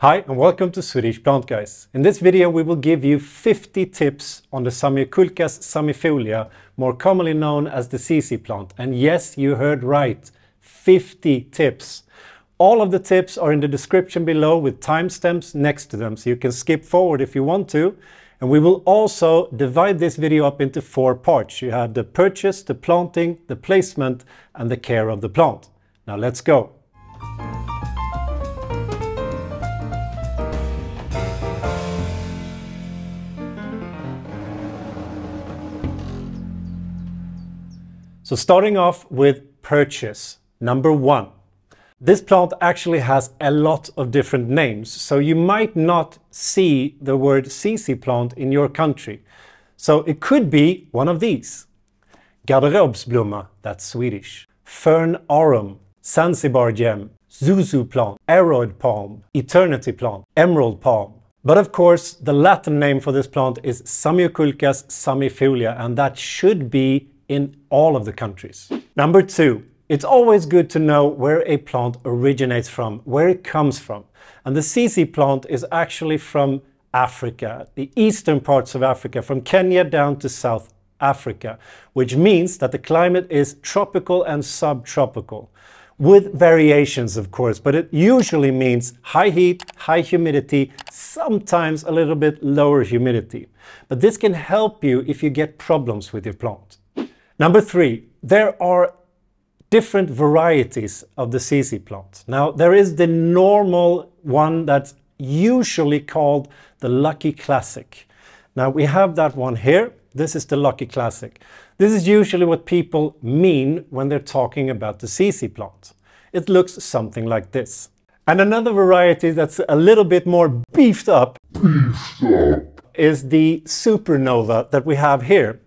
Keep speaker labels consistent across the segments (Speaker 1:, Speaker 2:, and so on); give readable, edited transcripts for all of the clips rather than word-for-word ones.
Speaker 1: Hi and welcome to Swedish Plantguys. In this video we will give you 50 tips on the Zamioculcas zamiifolia, more commonly known as the ZZ plant. And yes, you heard right, 50 tips. All of the tips are in the description below with timestamps next to them, so you can skip forward if you want to. And we will also divide this video up into 4 parts. You have the purchase, the planting, the placement and the care of the plant. Now let's go. So starting off with purchase, number 1. This plant actually has a lot of different names, so you might not see the word ZZ plant in your country. So it could be one of these. Garderobsblomma, that's Swedish. Fern arum, Zanzibar gem, Zuzu plant, aroid palm, eternity plant, emerald palm. But of course, the Latin name for this plant is Zamioculcas zamiifolia, and that should be in all of the countries. Number 2, it's always good to know where a plant originates from, where it comes from. And the ZZ plant is actually from Africa, the eastern parts of Africa, from Kenya down to South Africa, which means that the climate is tropical and subtropical, with variations of course, but it usually means high heat, high humidity, sometimes a little bit lower humidity. But this can help you if you get problems with your plant. Number 3, there are different varieties of the ZZ plant. Now, there is the normal one that's usually called the Lucky Classic. Now, we have that one here. This is the Lucky Classic. This is usually what people mean when they're talking about the ZZ plant. It looks something like this. And another variety that's a little bit more beefed up is the Supernova that we have here.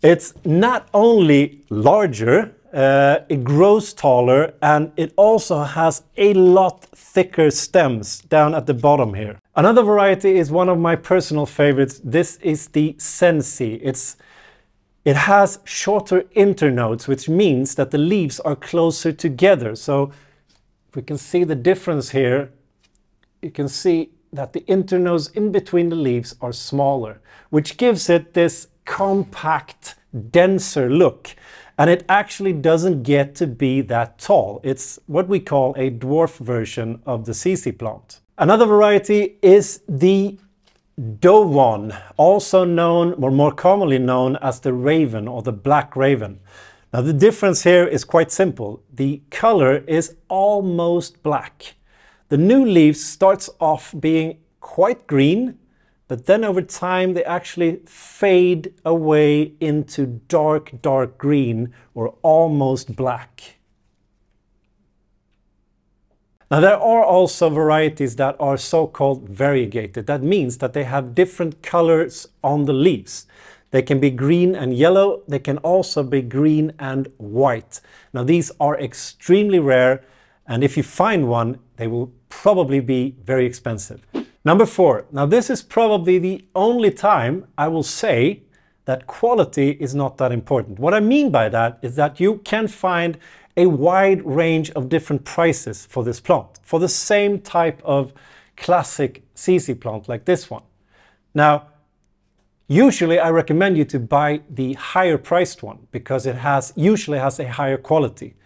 Speaker 1: It's not only larger, it grows taller, and it also has a lot thicker stems down at the bottom here. Another variety is one of my personal favorites. This is the Sensi. It has shorter internodes, which means that the leaves are closer together. So if we can see the difference here, you can see that the internodes in between the leaves are smaller, which gives it this compact, denser look. And it actually doesn't get to be that tall. It's what we call a dwarf version of the ZZ plant. Another variety is the Dowan, also known, or more commonly known as the Raven or the Black Raven. Now the difference here is quite simple. The color is almost black. The new leaves starts off being quite green, but then over time they actually fade away into dark green or almost black. Now there are also varieties that are so-called variegated. That means that they have different colors on the leaves. They can be green and yellow. They can also be green and white. Now these are extremely rare, and if you find one, they will probably be very expensive. Number 4. Now this is probably the only time I will say that quality is not that important. What I mean by that is that you can find a wide range of different prices for this plant, for the same type of classic ZZ plant like this one. Now, usually I recommend you to buy the higher priced one because it usually has a higher quality.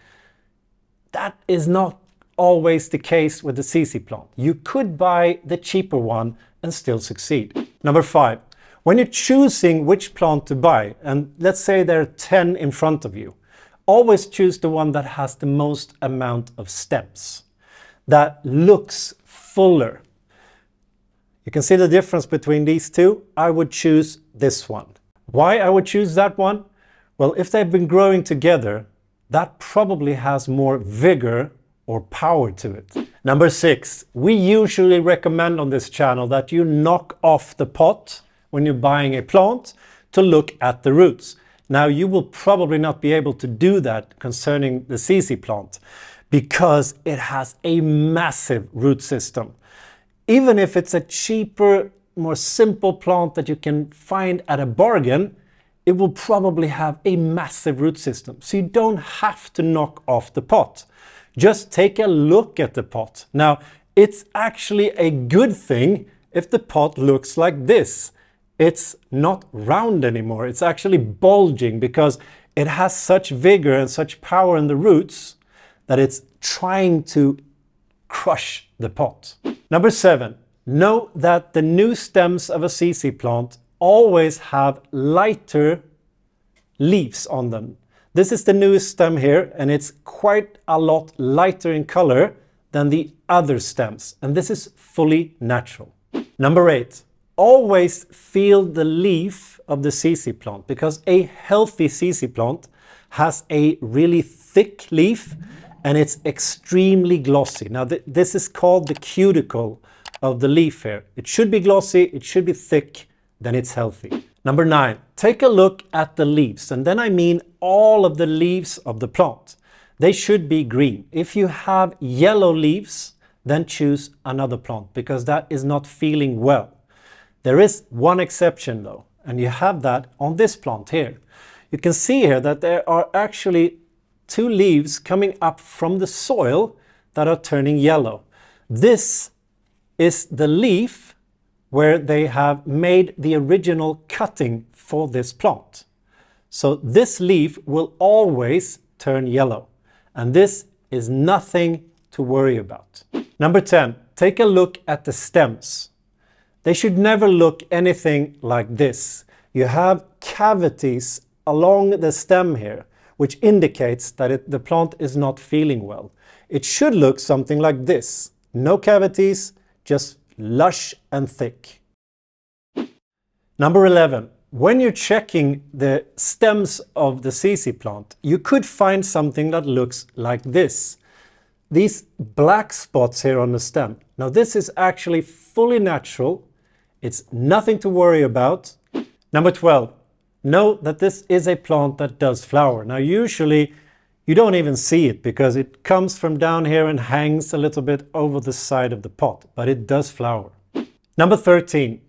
Speaker 1: That is not always the case with the ZZ plant. You could buy the cheaper one and still succeed. Number 5, when you're choosing which plant to buy, and let's say there are 10 in front of you, always choose the one that has the most amount of stems, that looks fuller. You can see the difference between these two. I would choose this one. Why I would choose that one? Well, if they've been growing together, that probably has more vigor or power to it. Number 6, we usually recommend on this channel that you knock off the pot when you're buying a plant to look at the roots. Now you will probably not be able to do that concerning the ZZ plant because it has a massive root system. Even if it's a cheaper, more simple plant that you can find at a bargain, it will probably have a massive root system. So you don't have to knock off the pot. Just take a look at the pot. Now, It's actually a good thing if the pot looks like this. It's not round anymore. It's actually bulging because it has such vigor and such power in the roots that it's trying to crush the pot. Number 7, know that the new stems of a ZZ plant always have lighter leaves on them. This is the newest stem here, and it's quite a lot lighter in color than the other stems, and this is fully natural. Number 8, always feel the leaf of the ZZ plant, because a healthy ZZ plant has a really thick leaf and it's extremely glossy. Now this is called the cuticle of the leaf here. It should be glossy, it should be thick, then it's healthy. Number 9, take a look at the leaves, and then I mean all of the leaves of the plant. They should be green. If you have yellow leaves, then choose another plant because that is not feeling well. There is one exception though, and you have that on this plant here. You can see here that there are actually 2 leaves coming up from the soil that are turning yellow. This is the leaf where they have made the original cutting for this plant. So this leaf will always turn yellow, and this is nothing to worry about. Number 10, take a look at the stems. They should never look anything like this. You have cavities along the stem here, which indicates that the plant is not feeling well. It should look something like this. No cavities, just lush and thick. Number 11, when you're checking the stems of the ZZ plant, you could find something that looks like this. These black spots here on the stem. Now this is actually fully natural. It's nothing to worry about. Number 12, know that this is a plant that does flower. Now usually you don't even see it because it comes from down here and hangs a little bit over the side of the pot, but it does flower. Number 13,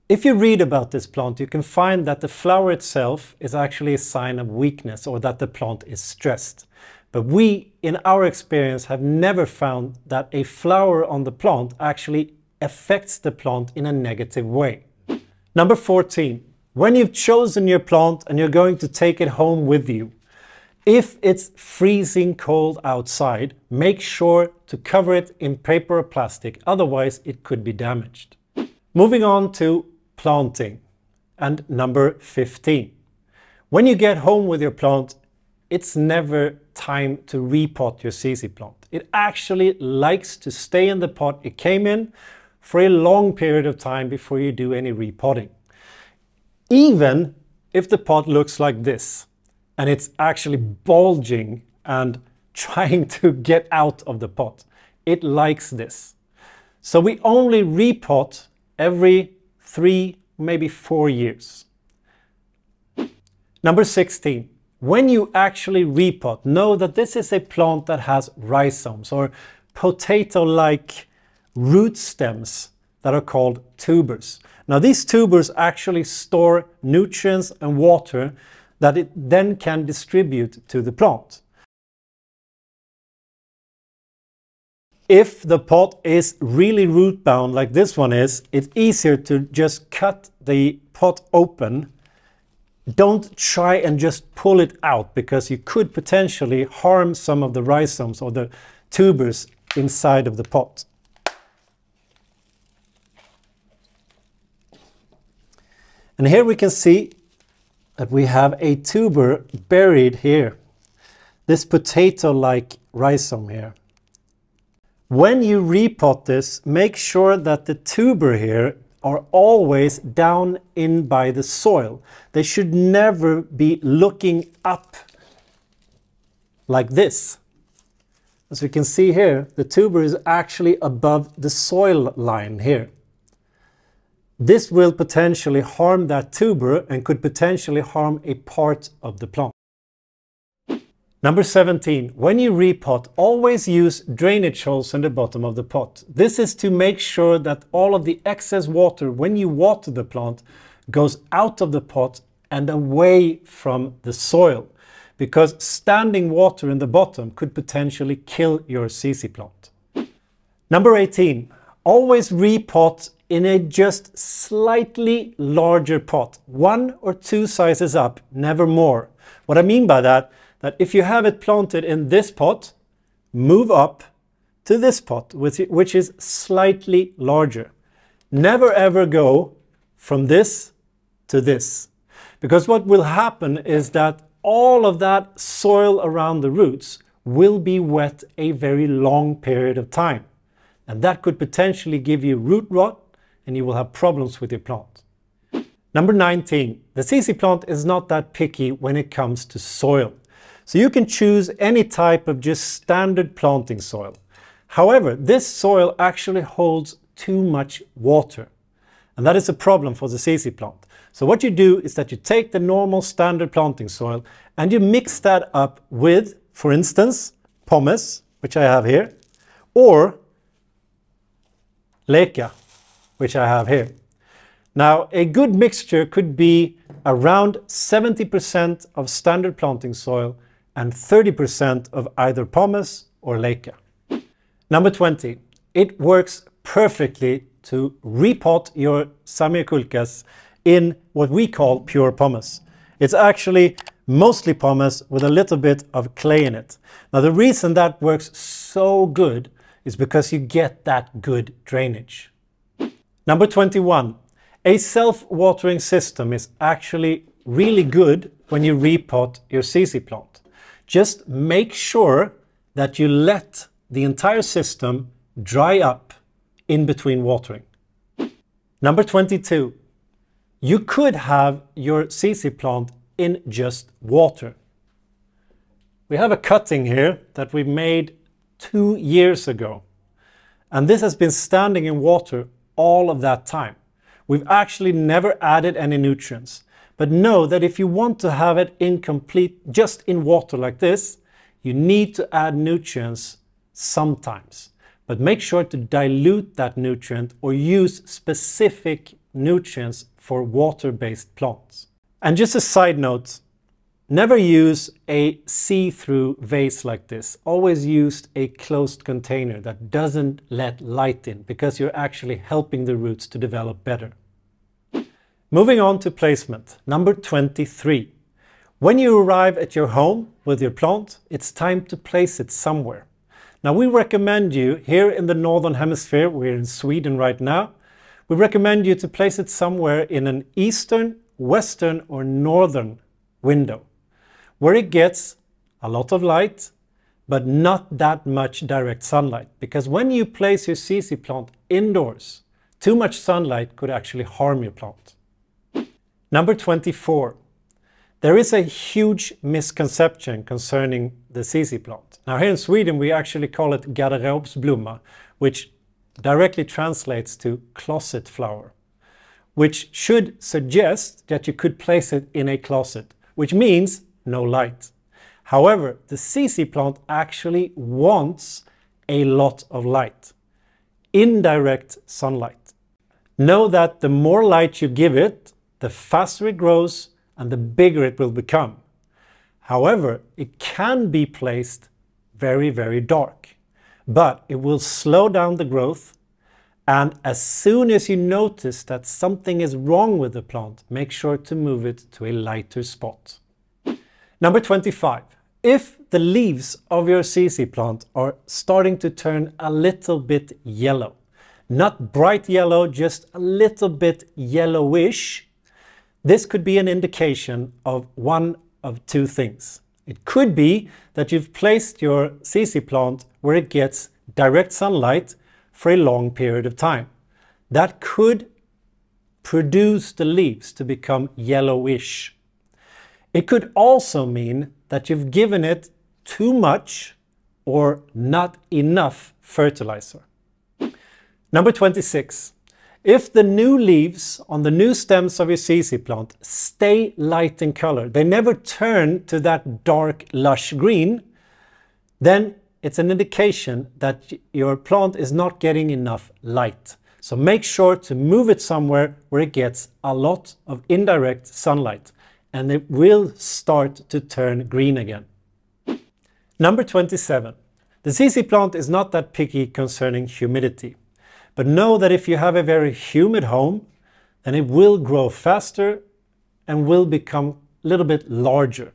Speaker 1: if you read about this plant, you can find that the flower itself is actually a sign of weakness or that the plant is stressed. But we, in our experience, have never found that a flower on the plant actually affects the plant in a negative way. Number 14, when you've chosen your plant and you're going to take it home with you, if it's freezing cold outside, make sure to cover it in paper or plastic, otherwise it could be damaged. Moving on to planting, and number 15. When you get home with your plant, it's never time to repot your ZZ plant. It actually likes to stay in the pot it came in for a long period of time before you do any repotting. Even if the pot looks like this and it's actually bulging and trying to get out of the pot, it likes this. So we only repot every 3, maybe 4 years. Number 16. When you actually repot, know that this is a plant that has rhizomes or potato-like root stems that are called tubers. Now these tubers actually store nutrients and water that it then can distribute to the plant. If the pot is really root bound like this one is, it's easier to just cut the pot open. Don't try and just pull it out because you could potentially harm some of the rhizomes or the tubers inside of the pot. And here we can see that we have a tuber buried here. This potato-like rhizome here. When you repot this, make sure that the tuber here are always down in by the soil. They should never be looking up like this. As we can see here, the tuber is actually above the soil line here. This will potentially harm that tuber and could potentially harm a part of the plant. Number 17, when you repot, always use drainage holes in the bottom of the pot. This is to make sure that all of the excess water when you water the plant goes out of the pot and away from the soil, because standing water in the bottom could potentially kill your ZZ plant. Number 18, always repot in a just slightly larger pot, 1 or 2 sizes up, never more. What I mean by that if you have it planted in this pot, move up to this pot, which is slightly larger. Never ever go from this to this, because what will happen is that all of that soil around the roots will be wet a very long period of time, and that could potentially give you root rot, and you will have problems with your plant. Number 19, the ZZ plant is not that picky when it comes to soil. So you can choose any type of just standard planting soil. However, this soil actually holds too much water, and that is a problem for the ZZ plant. So what you do is that you take the normal standard planting soil and you mix that up with, for instance, Pumice, which I have here, or Leca, which I have here. Now, a good mixture could be around 70% of standard planting soil and 30% of either Pumice or Leca. Number 20, it works perfectly to repot your Zamioculcas in what we call pure Pumice. It's actually mostly Pumice with a little bit of clay in it. Now, the reason that works so good is because you get that good drainage. Number 21, a self-watering system is actually really good when you repot your ZZ plant. Just make sure that you let the entire system dry up in between watering. Number 22, you could have your ZZ plant in just water. We have a cutting here that we made 2 years ago, and this has been standing in water all of that time. We've actually never added any nutrients. But know that if you want to have it incomplete, just in water like this, you need to add nutrients sometimes. But make sure to dilute that nutrient or use specific nutrients for water-based plants. And just a side note, never use a see-through vase like this. Always use a closed container that doesn't let light in, because you're actually helping the roots to develop better. Moving on to placement, number 23. When you arrive at your home with your plant, it's time to place it somewhere. Now, we recommend you, here in the Northern Hemisphere, we're in Sweden right now, we recommend you to place it somewhere in an eastern, western or northern window, where it gets a lot of light, but not that much direct sunlight. Because when you place your ZZ plant indoors, too much sunlight could actually harm your plant. Number 24. There is a huge misconception concerning the ZZ plant. Now, here in Sweden we actually call it garderobsblomma, which directly translates to closet flower, which should suggest that you could place it in a closet, which means no light. However, the ZZ plant actually wants a lot of light, indirect sunlight. Know that the more light you give it, the faster it grows and the bigger it will become. However, it can be placed very, very dark, but it will slow down the growth. And as soon as you notice that something is wrong with the plant, make sure to move it to a lighter spot. Number 25. If the leaves of your ZZ plant are starting to turn a little bit yellow, not bright yellow, just a little bit yellowish, this could be an indication of one of two things. It could be that you've placed your ZZ plant where it gets direct sunlight for a long period of time. That could produce the leaves to become yellowish. It could also mean that you've given it too much or not enough fertilizer. Number 26. If the new leaves on the new stems of your ZZ plant stay light in color, they never turn to that dark lush green, then it's an indication that your plant is not getting enough light. So make sure to move it somewhere where it gets a lot of indirect sunlight, and it will start to turn green again. Number 27. The ZZ plant is not that picky concerning humidity, but know that if you have a very humid home, then it will grow faster and will become a little bit larger.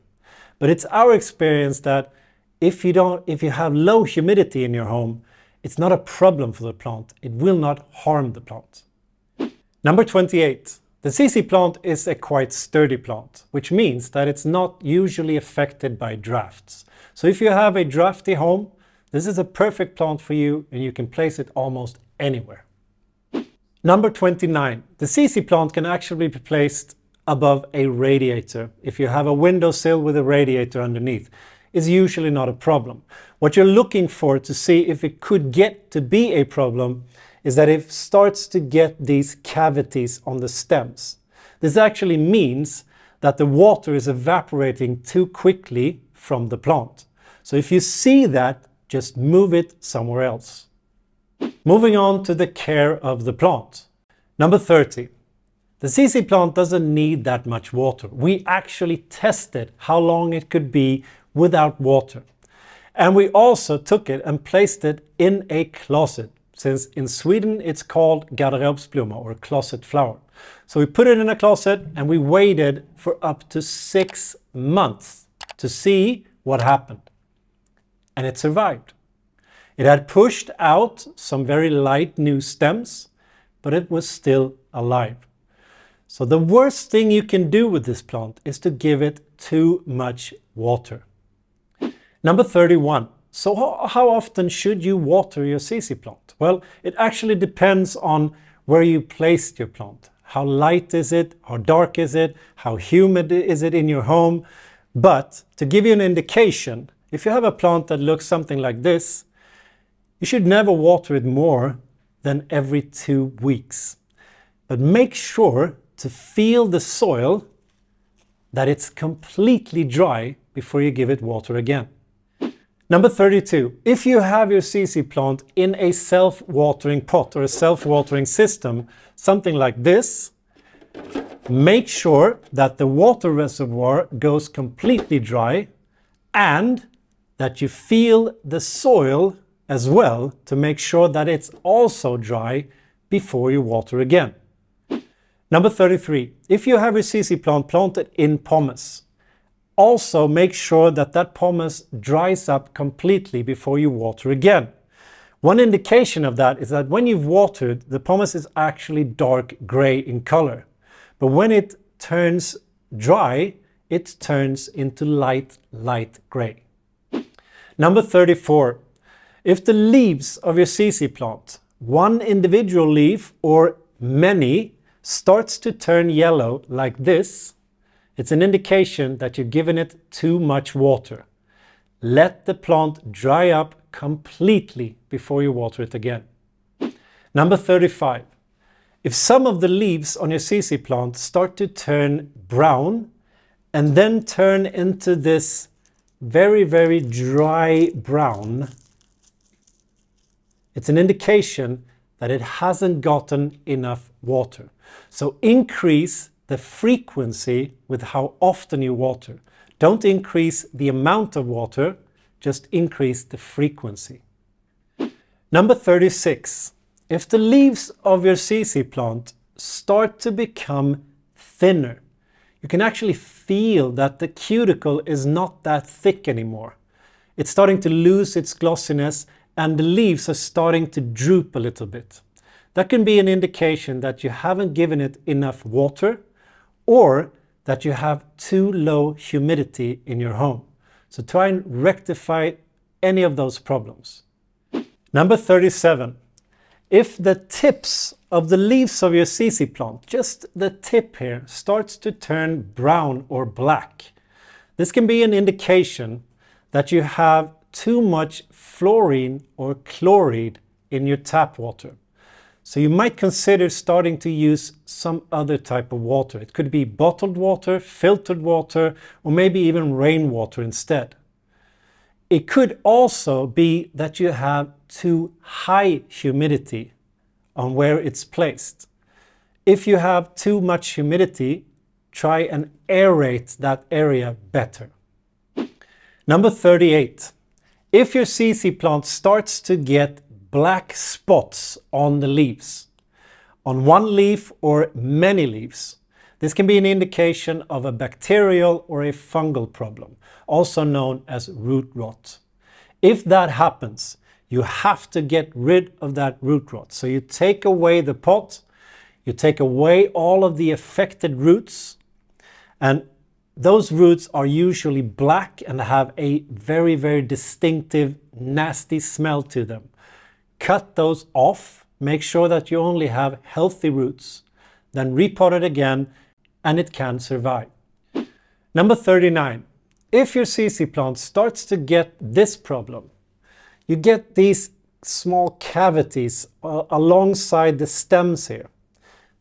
Speaker 1: But it's our experience that if you have low humidity in your home, it's not a problem for the plant. It will not harm the plant. Number 28. The ZZ plant is a quite sturdy plant, which means that it's not usually affected by drafts. So if you have a drafty home, this is a perfect plant for you and you can place it almost anywhere. Number 29. The ZZ plant can actually be placed above a radiator. If you have a windowsill with a radiator underneath, it's usually not a problem. What you're looking for to see if it could get to be a problem is that it starts to get these cavities on the stems. This actually means that the water is evaporating too quickly from the plant. So if you see that, just move it somewhere else. Moving on to the care of the plant. Number 30. The ZZ plant doesn't need that much water. We actually tested how long it could be without water. And we also took it and placed it in a closet, since in Sweden it's called garderobsblomma or closet flower. So we put it in a closet and we waited for up to 6 months to see what happened. And it survived. It had pushed out some very light new stems, but it was still alive. So the worst thing you can do with this plant is to give it too much water. Number 31. So how often should you water your ZZ plant? Well, it actually depends on where you placed your plant. How light is it? How dark is it? How humid is it in your home? But to give you an indication, if you have a plant that looks something like this, you should never water it more than every 2 weeks. But make sure to feel the soil that it's completely dry before you give it water again. Number 32. If you have your ZZ plant in a self-watering pot or a self-watering system, something like this, make sure that the water reservoir goes completely dry and that you feel the soil as well to make sure that it's also dry before you water again. Number 33. If you have your ZZ plant planted in pumice, also make sure that that pumice dries up completely before you water again. One indication of that is that when you've watered, the pumice is actually dark gray in color. But when it turns dry, it turns into light gray. Number 34. If the leaves of your ZZ plant, one individual leaf or many, starts to turn yellow like this, it's an indication that you've given it too much water. Let the plant dry up completely before you water it again. Number 35. If some of the leaves on your ZZ plant start to turn brown and then turn into this very dry brown, it's an indication that it hasn't gotten enough water. So increase the frequency with how often you water. Don't increase the amount of water, just increase the frequency. Number 36. If the leaves of your ZZ plant start to become thinner, you can actually feel that the cuticle is not that thick anymore. It's starting to lose its glossiness and the leaves are starting to droop a little bit. That can be an indication that you haven't given it enough water or that you have too low humidity in your home. So try and rectify any of those problems. Number 37. If the tips of the leaves of your ZZ plant, just the tip here, starts to turn brown or black, this can be an indication that you have too much fluorine or chloride in your tap water. So you might consider starting to use some other type of water. It could be bottled water, filtered water, or maybe even rainwater instead. It could also be that you have too high humidity on where it's placed. If you have too much humidity, try and aerate that area better. Number 38. If your ZZ plant starts to get black spots on the leaves, on one leaf or many leaves, this can be an indication of a bacterial or a fungal problem, also known as root rot. If that happens, you have to get rid of that root rot. So you take away the pot, you take away all of the affected roots, and those roots are usually black and have a very, very distinctive, nasty smell to them. Cut those off, make sure that you only have healthy roots, then repot it again, and it can survive. Number 39. If your ZZ plant starts to get this problem, you get these small cavities alongside the stems here.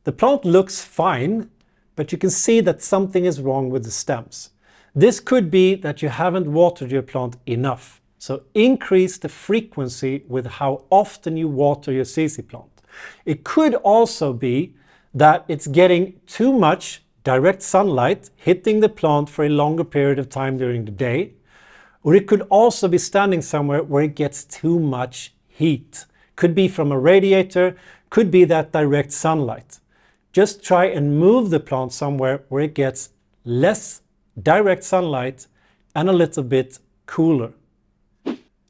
Speaker 1: The plant looks fine, but you can see that something is wrong with the stems. This could be that you haven't watered your plant enough. So increase the frequency with how often you water your ZZ plant. It could also be that it's getting too much direct sunlight hitting the plant for a longer period of time during the day. Or it could also be standing somewhere where it gets too much heat. Could be from a radiator, could be that direct sunlight. Just try and move the plant somewhere where it gets less direct sunlight and a little bit cooler.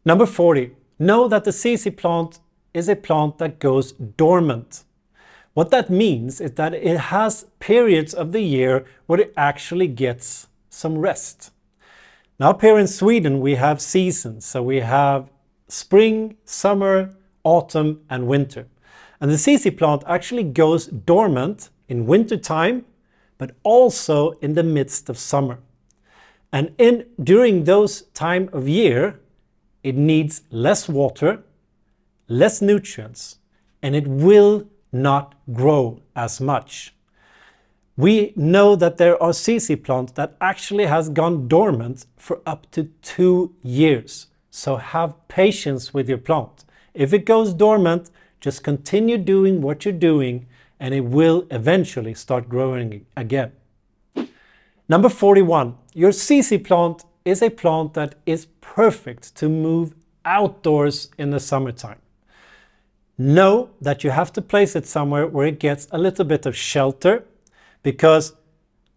Speaker 1: Number 40. Know that the ZZ plant is a plant that goes dormant. What that means is that it has periods of the year where it actually gets some rest. Now up here in Sweden we have seasons, so we have spring, summer, autumn and winter. And the ZZ plant actually goes dormant in winter time, but also in the midst of summer. And during those time of year, it needs less water, less nutrients, and it will not grow as much. We know that there are ZZ plants that actually has gone dormant for up to 2 years. So have patience with your plant. If it goes dormant, just continue doing what you're doing and it will eventually start growing again. Number 41. Your ZZ plant is a plant that is perfect to move outdoors in the summertime. Know that you have to place it somewhere where it gets a little bit of shelter, because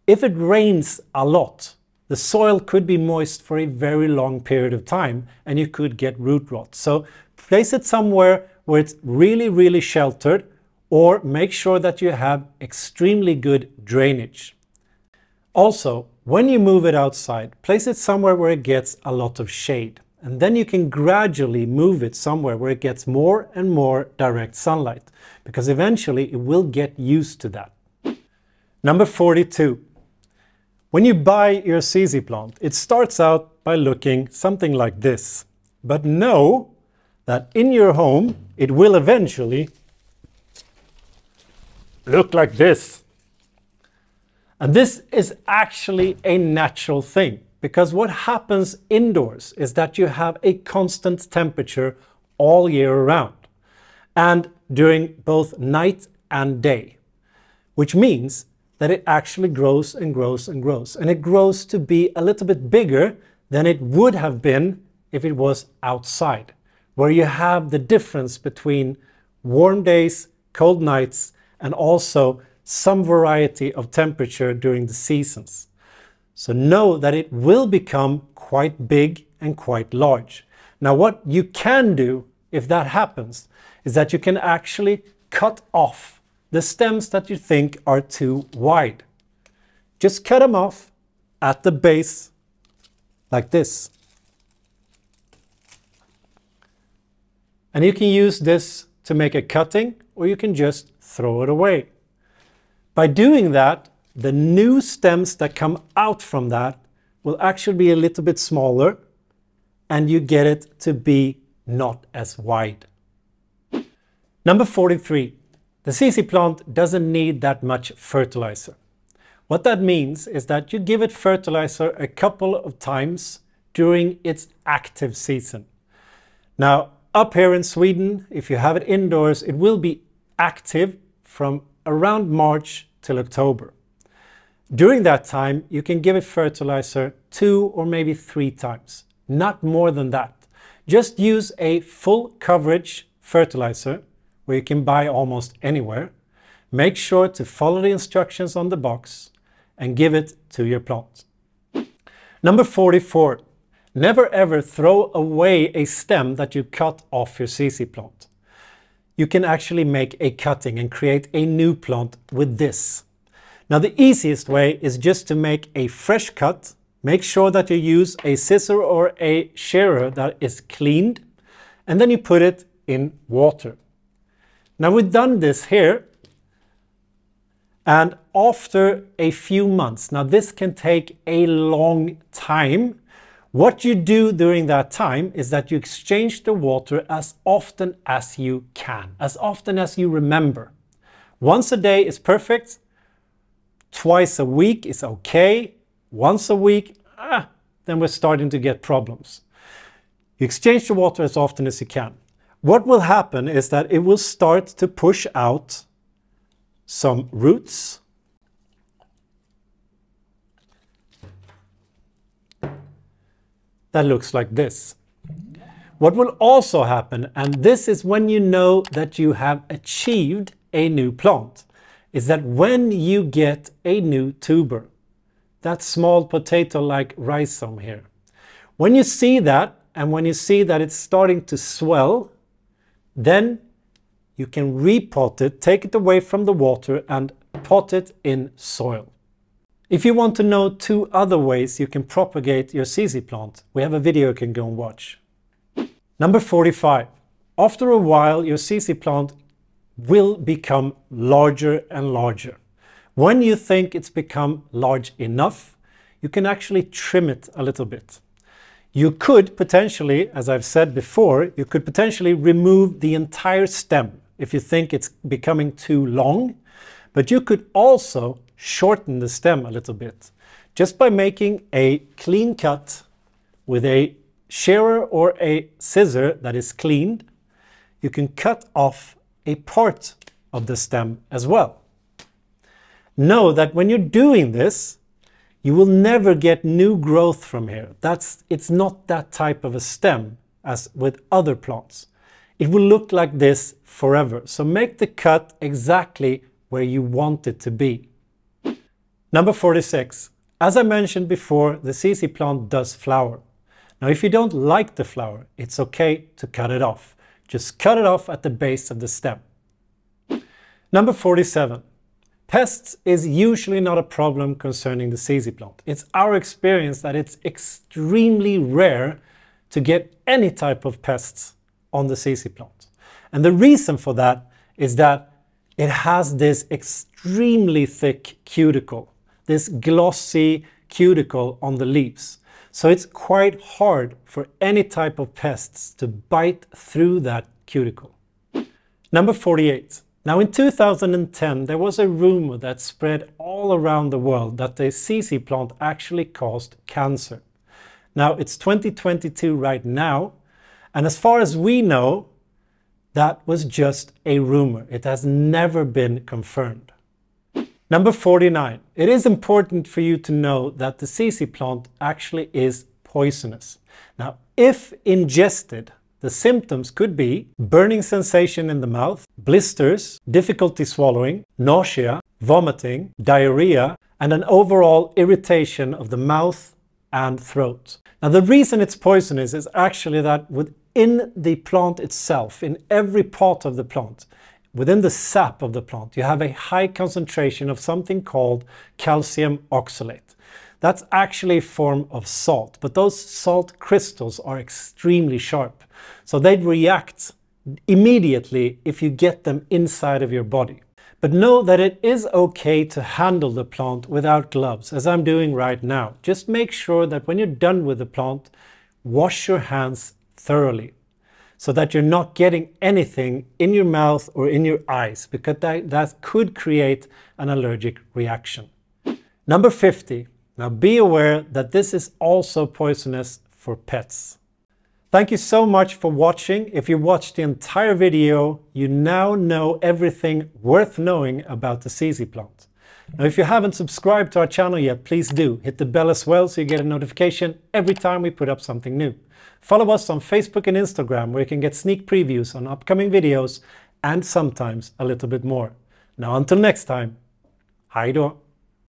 Speaker 1: if it rains a lot, the soil could be moist for a very long period of time and you could get root rot. So place it somewhere where it's really, really sheltered, or make sure that you have extremely good drainage. Also, when you move it outside, place it somewhere where it gets a lot of shade. And then you can gradually move it somewhere where it gets more and more direct sunlight, because eventually it will get used to that. Number 42. When you buy your ZZ plant, it starts out by looking something like this. But know that in your home, it will eventually look like this. And this is actually a natural thing, because what happens indoors is that you have a constant temperature all year around and during both night and day, which means that it actually grows and grows and grows. And it grows to be a little bit bigger than it would have been if it was outside, where you have the difference between warm days, cold nights, and also some variety of temperature during the seasons. So know that it will become quite big and quite large. Now what you can do if that happens is that you can actually cut off the stems that you think are too wide. Just cut them off at the base like this. And you can use this to make a cutting, or you can just throw it away. By doing that, the new stems that come out from that will actually be a little bit smaller, and you get it to be not as wide. Number 43. The ZZ plant doesn't need that much fertilizer. What that means is that you give it fertilizer a couple of times during its active season. Now, up here in Sweden, if you have it indoors, it will be active from around March till October. During that time, you can give it fertilizer 2 or maybe 3 times, not more than that. Just use a full coverage fertilizer where you can buy almost anywhere. Make sure to follow the instructions on the box and give it to your plant. Number 44. Never ever throw away a stem that you cut off your ZZ plant. You can actually make a cutting and create a new plant with this. Now the easiest way is just to make a fresh cut. Make sure that you use a scissor or a shearer that is cleaned, and then you put it in water. Now we've done this here, and after a few months, now this can take a long time. What you do during that time is that you exchange the water as often as you can, as often as you remember. Once a day is perfect, twice a week is okay, once a week, then we're starting to get problems. You exchange the water as often as you can. What will happen is that it will start to push out some roots. That looks like this. What will also happen, and this is when you know that you have achieved a new plant, is that when you get a new tuber, that small potato-like rhizome here, when you see that, and when you see that it's starting to swell, then you can repot it, take it away from the water and pot it in soil. If you want to know 2 other ways you can propagate your ZZ plant, we have a video you can go and watch. Number 45. After a while, your ZZ plant will become larger and larger. When you think it's become large enough, you can actually trim it a little bit. You could potentially, as I've said before, you could potentially remove the entire stem if you think it's becoming too long, but you could also shorten the stem a little bit just by making a clean cut with a shearer or a scissor that is cleaned. You can cut off a part of the stem as well. Know that when you're doing this, you will never get new growth from here. It's not that type of a stem as with other plants. It will look like this forever. So make the cut exactly where you want it to be. Number 46. As I mentioned before, the ZZ plant does flower. Now if you don't like the flower, it's okay to cut it off. Just cut it off at the base of the stem. Number 47. Pests is usually not a problem concerning the ZZ plant. It's our experience that it's extremely rare to get any type of pests on the ZZ plant. And the reason for that is that it has this extremely thick cuticle, this glossy cuticle on the leaves. So it's quite hard for any type of pests to bite through that cuticle. Number 48. Now in 2010 there was a rumor that spread all around the world that the ZZ plant actually caused cancer. Now it's 2022 right now, and as far as we know, that was just a rumor. It has never been confirmed. Number 49. It is important for you to know that the ZZ plant actually is poisonous. Now if ingested, the symptoms could be burning sensation in the mouth, blisters, difficulty swallowing, nausea, vomiting, diarrhea, and an overall irritation of the mouth and throat. Now the reason it's poisonous is actually that within the plant itself, in every part of the plant, within the sap of the plant, you have a high concentration of something called calcium oxalate. That's actually a form of salt, but those salt crystals are extremely sharp. So they'd react immediately if you get them inside of your body. But know that it is okay to handle the plant without gloves, as I'm doing right now. Just make sure that when you're done with the plant, wash your hands thoroughly, so that you're not getting anything in your mouth or in your eyes, because that could create an allergic reaction. Number 50. Now be aware that this is also poisonous for pets. Thank you so much for watching. If you watched the entire video, you now know everything worth knowing about the ZZ plant. Now if you haven't subscribed to our channel yet, please do. Hit the bell as well so you get a notification every time we put up something new. Follow us on Facebook and Instagram, where you can get sneak previews on upcoming videos and sometimes a little bit more. Now until next time, hej då!